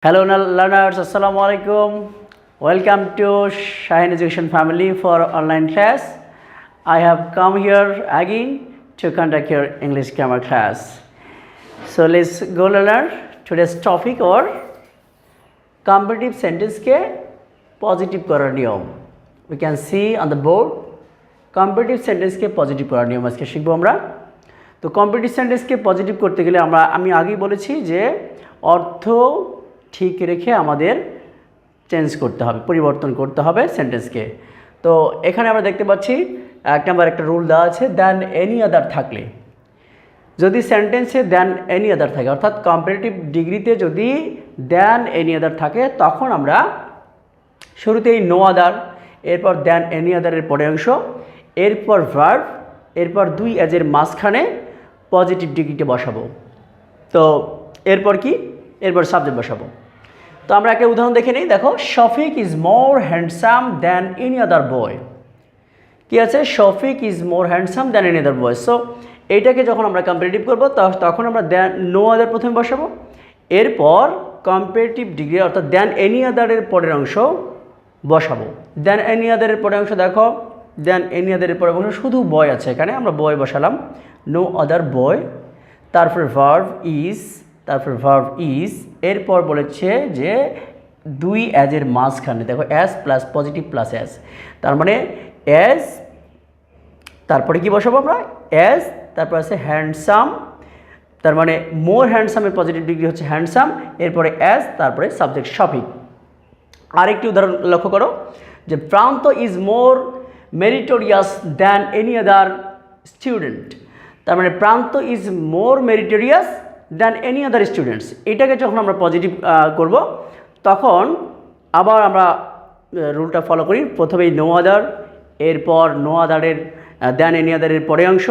Hello learners, Assalamu alaikum. Welcome to Shaheen Education Family for online class. I have come here again to conduct your English grammar class. So let's go learn today's topic or comparative sentence ke positive করার নিয়ম. We can see on the board comparative sentence ke positive করার নিয়ম আজকে শিখবো আমরা। তো comparative sentence কে positive করতে গেলে আমি আগেই বলেছি যে অর্থ ঠিক রেখে আমাদের চেঞ্জ করতে হবে, পরিবর্তন করতে হবে সেন্টেন্সকে। তো এখানে আমরা দেখতে পাচ্ছি এক নাম্বার একটা রুল দেওয়া আছে, দ্যান এনি আদার থাকলে, যদি সেন্টেন্সে দ্যান এনি আদার থাকে অর্থাৎ কম্পারেটিভ ডিগ্রিতে যদি দ্যান এনি আদার থাকে তখন আমরা শুরুতেই নো আদার, এরপর দ্যান এনি আদারের পরের অংশ, এরপর ভার্ব, এরপর দুই অ্যাজের মাঝখানে পজিটিভ ডিগ্রিতে বসাবো। তো এরপর কি, এরপর সাবজেক্ট বসাবো। তো আমরা একটা উদাহরণ দেখে নিই। দেখো, Shafiq is more handsome than any other boy. কি আছে? Shafiq is more handsome than any other boy. So এইটাকে যখন আমরা কম্পারেটিভ করবো তখন আমরা দ্যান নো আদার প্রথমে বসাবো, এরপর কম্পারেটিভ ডিগ্রি অর্থাৎ দ্যান এনি আদারের পরের অংশ বসাবো। দ্যান এনি আদারের পরের অংশ দেখো, দ্যান এনি আদারের পরের অংশ শুধু বয় আছে, এখানে আমরা বয় বসালাম, নো আদার বয়। তারপর ভার্ব ইজ, তারপর ভার্ব ইজ, এরপর বলেছে যে দুই অ্যাজের মাঝখানে দেখো as plus positive plus as, তার মানে অ্যাজ, তারপরে কি বসাবো আমরা? অ্যাজ, তারপর আছে হ্যান্ডসাম, তার মানে মোর হ্যান্ডসামের পজিটিভ ডিগ্রি হচ্ছে হ্যান্ডসাম, এরপরে অ্যাজ, তারপরে সাবজেক্ট শফিক। আরেকটি উদাহরণ লক্ষ্য করো যে প্রান্ত is more meritorious than any other student. তার মানে প্রান্ত is more meritorious than any other students. এটাকে যখন আমরা পজিটিভ করব তখন আবার আমরা রুলটা ফলো করি, প্রথমেই নো আদার, এরপর নো আদারের দ্যান এনি আদারের পরের অংশ,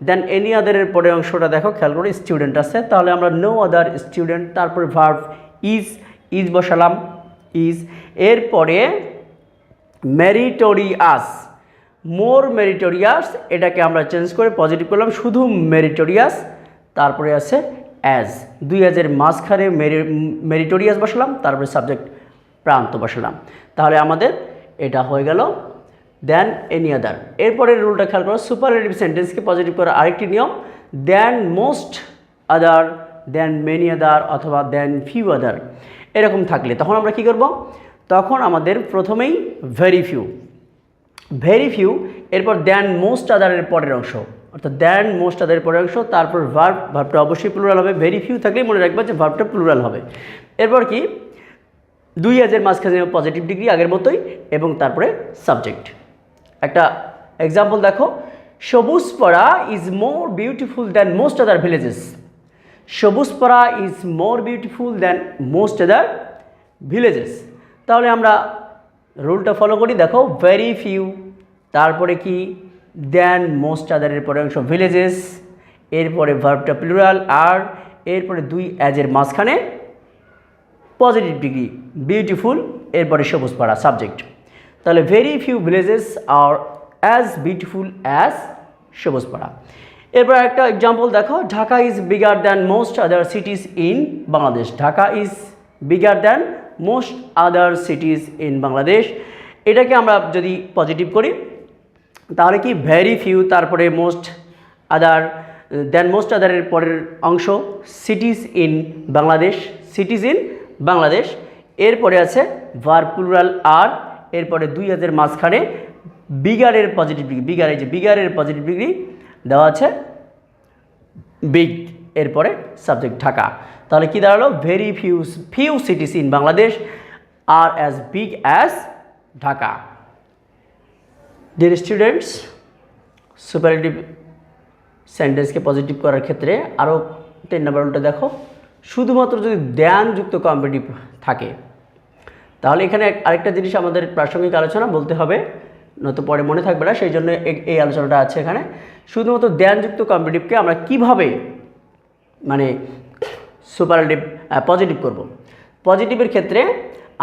দ্যান এনি আদারের পরের অংশটা দেখো খেয়াল করে স্টুডেন্ট আছে, তাহলে আমরা নো আদার স্টুডেন্ট, তারপরে ভার্ব ইজ, ইজ বসালাম ইজ, এরপরে মেরিটোরিয়াস, মোর মেরিটোরিয়াস, এটাকে আমরা চেঞ্জ করে পজিটিভ করলাম, শুধু মেরিটোরিয়াস, তারপরে আছে অ্যাজ, দুই অ্যাজের মাঝখানে মেরিটোরিয়াস বসালাম, তারপরে সাবজেক্ট প্রান্ত বসালাম, তাহলে আমাদের এটা হয়ে গেল দ্যান এনি আদার। এরপরের রুলটা খেয়াল করো, সুপারলেটিভ সেন্টেন্সকে পজিটিভ করার আরেকটি নিয়ম, than most other, than many other অথবা দ্যান ফিউ আদার এরকম থাকলে তখন আমরা কি করব? তখন আমাদের প্রথমেই ভেরি ফিউ, ভেরি ফিউ, এরপর দ্যান মোস্ট আদারের পরের অংশ অর্থাৎ দ্যান মোস্ট আদারের পরের অংশ, তারপর ভার্ব, ভার্বটা অবশ্যই প্লুরাল হবে, ভেরি ফিউ থাকলেই মনে রাখবা যে ভার্বটা প্লুরাল হবে, এরপর কি দুই অ্যাজের মাঝখানে পজিটিভ ডিগ্রি আগের মতোই, এবং তারপরে সাবজেক্ট। একটা এক্সাম্পল দেখো, Sabujpara is more beautiful than most other villages. Sabujpara is more beautiful than most other villages. তাহলে আমরা রুলটা ফলো করি, দেখো ভেরি ফিউ, তারপরে কি দ্যান মোস্ট আদারের পরে অংশ ভিলেজেস, এরপরে ভার্বটা প্লুরাল, আর এরপরে দুই অ্যাজের মাঝখানে পজিটিভ ডিগ্রি বিউটিফুল, এরপরে সবুজপাড়া সাবজেক্ট। তাহলে very few villages are as beautiful as Sabujpara. এরপর একটা এক্সাম্পল দেখো, Dhaka is bigger than most other সিটিজ in Bangladesh. Dhaka is bigger than most other সিটিজ in Bangladesh. এটাকে আমরা যদি পজিটিভ করি তাহলে কি ভেরি ফিউ, তারপরে মোস্ট আদার, দেন মোস্ট আদারের পরের অংশ সিটিজ ইন বাংলাদেশ, সিটিজ ইন বাংলাদেশ, এরপরে আছে ভার্ব প্লুরাল আর, এরপরে দুই হাতের মাঝখানে বিগারের পজিটিভ ডিগ্রি, বিগার, এই যে বিগারের পজিটিভ ডিগ্রি দেওয়া আছে বিগ, এরপরে সাবজেক্ট ঢাকা। তাহলে কি দাঁড়ালো? Very few cities in Bangladesh are as big as Dhaka. Dear students, superlative সেন্টেন্সকে পজিটিভ করার ক্ষেত্রে আরও 10 নম্বর রুলটা দেখো, শুধুমাত্র যদি দ্যানযুক্ত কম্পারেটিভ থাকে তাহলে এখানে আরেকটা জিনিস আমাদের প্রাসঙ্গিক আলোচনা বলতে হবে, নয়তো পরে মনে থাকবে না, সেই জন্য এই আলোচনাটা আছে এখানে। শুধুমাত্র দ্যানযুক্ত কম্পারেটিভকে আমরা কিভাবে মানে সুপারলেটিভ পজিটিভ করব। পজিটিভের ক্ষেত্রে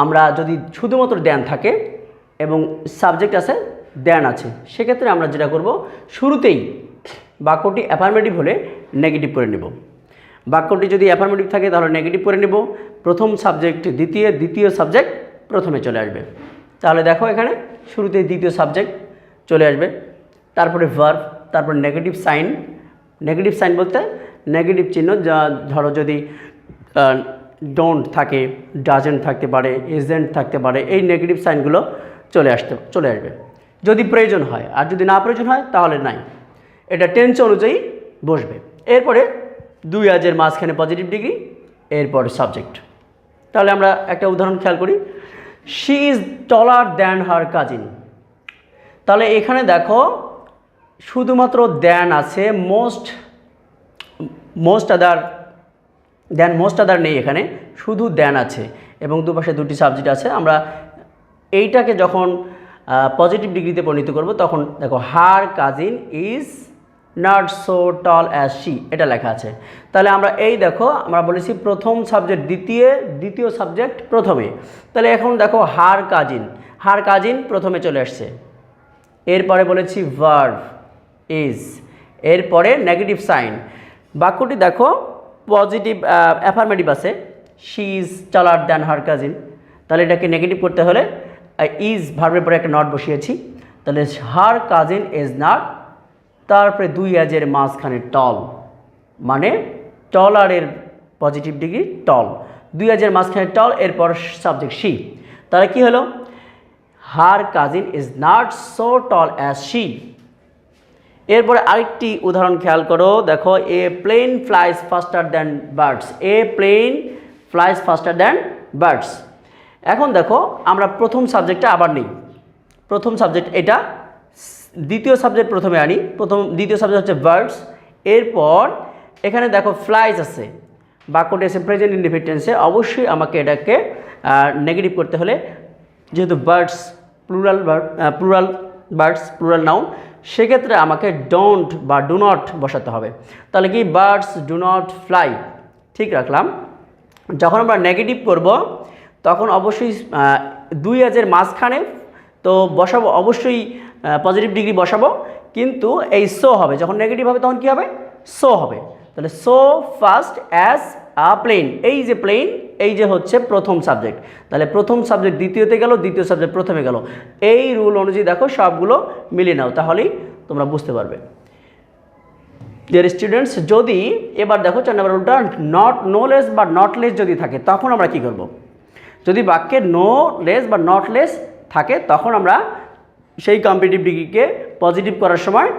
আমরা যদি শুধুমাত্র দ্যান থাকে এবং সাবজেক্ট আছে, দ্যান আছে, সেক্ষেত্রে আমরা যেটা করব, শুরুতেই বাক্যটি অ্যাফার্মেটিভ হলে নেগেটিভ করে নেব। বাক্যটি যদি অ্যাফার্মেটিভ থাকে তাহলে নেগেটিভ করে নেব, প্রথম সাবজেক্ট দ্বিতীয়, দ্বিতীয় সাবজেক্ট প্রথমে চলে আসবে। তাহলে দেখো এখানে শুরুতে দ্বিতীয় সাবজেক্ট চলে আসবে, তারপরে ভার্ব, তারপর নেগেটিভ সাইন। নেগেটিভ সাইন বলতে নেগেটিভ চিহ্ন, যা ধরো যদি ডোন্ট থাকে, ডাজেন্ট থাকতে পারে, ইজেন্ট থাকতে পারে, এই নেগেটিভ সাইনগুলো চলে আসবে যদি প্রয়োজন হয়, আর যদি না প্রয়োজন হয় তাহলে নাই। এটা টেন্স অনুযায়ী বসবে। এরপরে দুই আজের মাঝখানে পজিটিভ ডিগ্রি, এরপর সাবজেক্ট। তাহলে আমরা একটা উদাহরণ খেয়াল করি, she is taller than her cousin. তাহলে এখানে দেখো শুধুমাত্র দ্যান আছে, মোস্ট আদার নেই, এখানে শুধু দ্যান আছে এবং দুপাশে দুটি সাবজেক্ট আছে। আমরা এইটাকে যখন পজিটিভ ডিগ্রিতে পরিণত করব তখন দেখো her cousin is not so tall as she, এটা লেখা আছে। তাহলে আমরা এই দেখো আমরা বলেছি প্রথম সাবজেক্ট দ্বিতীয়, দ্বিতীয় সাবজেক্ট প্রথমে। তাহলে এখন দেখো হার কাজিন প্রথমে চলে আসছে। এরপরে বলেছি ভার্ব ইজ, এরপরে নেগেটিভ সাইন। বাক্যটি দেখো পজিটিভ অ্যাফার্মেটিভ আছে, she is taller than her cousin. তাহলে এটাকে নেগেটিভ করতে হলে ইজ ভার্বের পরে একটা নট বসিয়েছি, তাহলে হার কাজিন ইজ নট, তারপরে দুই আজের মাঝখানে টল, মানে টলারের পজিটিভ ডিগ্রি টল, দুই আজের মাঝখানে টল, এরপর সাবজেক্ট শি। তাহলে কি হলো, her cousin is not so tall as she. এরপরে আরেকটি উদাহরণ খেয়াল করো, দেখো a plane flies faster than birds, a plane flies faster than birds. এখন দেখো আমরা প্রথম সাবজেক্টটা আবার নিই, প্রথম সাবজেক্ট এটা, দ্বিতীয় সাবজেক্ট প্রথমে আনি, দ্বিতীয় সাবজেক্ট হচ্ছে বার্ডস। এরপর এখানে দেখো ফ্লাইজ আছে, বাক্যটি আছে প্রেজেন্ট ইনডিফিনিট টেন্সে, অবশ্যই আমাকে এটাকে নেগেটিভ করতে হলে, যেহেতু বার্ডস প্লুরাল নাউন, সেক্ষেত্রে আমাকে ডোন্ট বা ডু নট বসাতে হবে। তাহলে কি বার্ডস ডু নট ফ্লাই, ঠিক রাখলাম। যখন আমরা নেগেটিভ করব তখন অবশ্যই দুই আজের মাঝখানে তো বসাবো, অবশ্যই পজিটিভ ডিগ্রি বসাবো, কিন্তু এই সো হবে, যখন নেগেটিভ হবে তখন কী হবে, সো হবে। তাহলে so fast as a plane, এই যে প্লেন, এই যে হচ্ছে প্রথম সাবজেক্ট, তাহলে প্রথম সাবজেক্ট দ্বিতীয়তে গেল, দ্বিতীয় সাবজেক্ট প্রথমে গেল, এই রুল অনুযায়ী দেখো সবগুলো মিলিয়ে নাও, তাহলেই তোমরা বুঝতে পারবে। ডিয়ার স্টুডেন্টস, যদি এবার দেখো 4 নম্বর রুলটা, নো লেস বা নট লেস যদি থাকে তখন আমরা কি করব। যদি বাক্যে নো লেস বা নট লেস থাকে তখন আমরা সেই কম্পিটিটিভ ডিগ্রিকে পজিটিভ করার সময়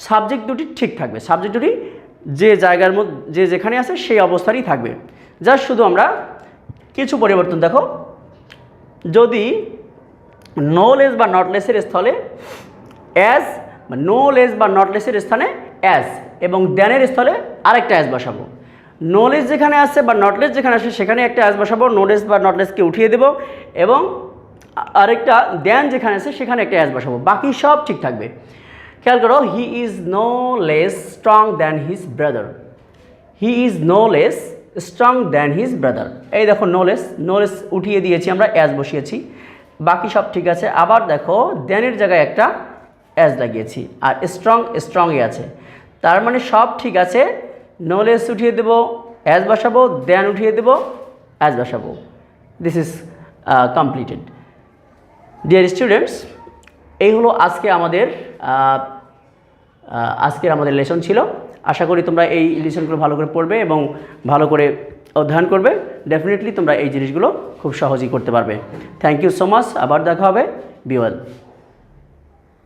সাবজেক্ট দুটি ঠিক থাকবে, সাবজেক্ট দুটি যে জায়গার মধ্যে যে যেখানে আছে সেই অবস্থারই থাকবে। জাস্ট শুধু আমরা কিছু পরিবর্তন দেখো, যদি নো লেস বা নট লেসের স্থলে অ্যাজ, নো লেস বা নট লেসের স্থানে অ্যাজ, এবং দ্যানের স্থলে আরেকটা অ্যাজ বসাবো। নো লেস যেখানে আসছে বা নট লেস যেখানে আসে সেখানে একটা অ্যাজ বসাবো, নো লেস বা নট লেসকে উঠিয়ে দেবো, এবং আরেকটা দ্যান যেখানে আছে সেখানে একটা অ্যাজ বসাবো, বাকি সব ঠিক থাকবে। খেয়াল করো, he is no less strong than his brother, he is no less strong than his brother. এই দেখো নো লেস উঠিয়ে দিয়েছি, আমরা অ্যাজ বসিয়েছি, বাকি সব ঠিক আছে। আবার দেখো দ্যানের জায়গায় একটা অ্যাজ লাগিয়েছি, আর স্ট্রংয়ে আছে, তার মানে সব ঠিক আছে। নো লেস উঠিয়ে দেবো, অ্যাজ বসাবো, দ্যান উঠিয়ে দেবো, অ্যাজ বসাবো। This is completed. Dear students, এই হলো আজকের আমাদের লেসন ছিল। আশা করি তোমরা এই লেসনগুলো ভালো করে পড়বে এবং ভালো করে অধ্যয়ন করবে। ডেফিনেটলি তোমরা এই জিনিসগুলো খুব সহজেই করতে পারবে। থ্যাংক ইউ সো মাচ, আবার দেখা হবে। B well.